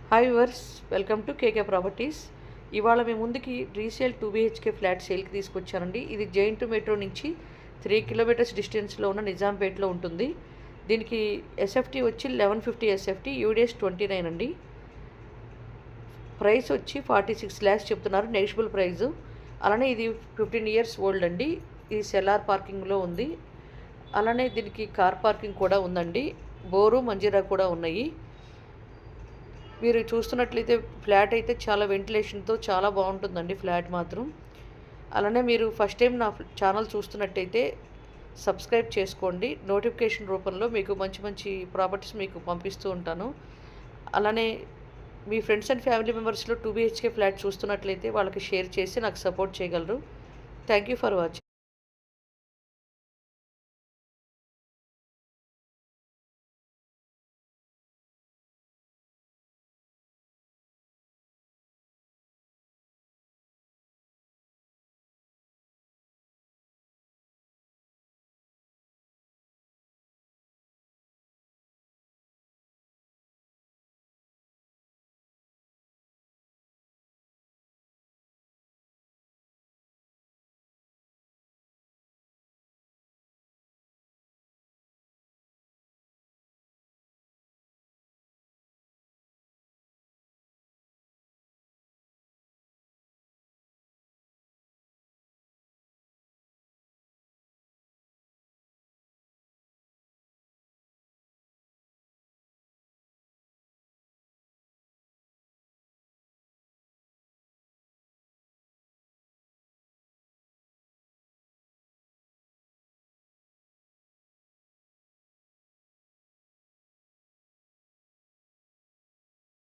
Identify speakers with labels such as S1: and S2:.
S1: Hi viewers, welcome to KK properties. ఇవాళ మీ ముందుకి resale 2 BHK flat సేల్కి తీసుకొచ్చానండి. ఇది జైంట్ మెట్రో నుంచి 3 కిలోమీటర్స్ డిస్టెన్స్లో ఉన్న నిజాంపేట్లో ఉంటుంది. దీనికి ఎస్ఎఫ్టీ వచ్చి 1150 ఎస్ఎఫ్టీ, యూడిఎస్ 29 అండి. ప్రైస్ వచ్చి 46 lakhs చెప్తున్నారు, నెగిషియబుల్ ప్రైజు. అలానే ఇది 15 years ఓల్డ్ అండి. ఇది సెల్లార్ పార్కింగ్లో ఉంది. అలానే దీనికి కార్ పార్కింగ్ కూడా ఉందండి. బోరు మంజీరా కూడా ఉన్నాయి. మీరు చూస్తున్నట్లయితే ఫ్లాట్ అయితే చాలా వెంటిలేషన్తో చాలా బాగుంటుందండి ఫ్లాట్ మాత్రం. అలానే మీరు ఫస్ట్ టైం నా ఛానల్ చూస్తున్నట్టయితే సబ్స్క్రైబ్ చేసుకోండి. నోటిఫికేషన్ రూపంలో మీకు మంచి మంచి ప్రాపర్టీస్ మీకు పంపిస్తూ ఉంటాను. అలానే మీ ఫ్రెండ్స్ అండ్ ఫ్యామిలీ మెంబర్స్లో 2 BHK ఫ్లాట్ చూస్తున్నట్లయితే వాళ్ళకి షేర్ చేసి నాకు సపోర్ట్ చేయగలరు. Thank you for watching.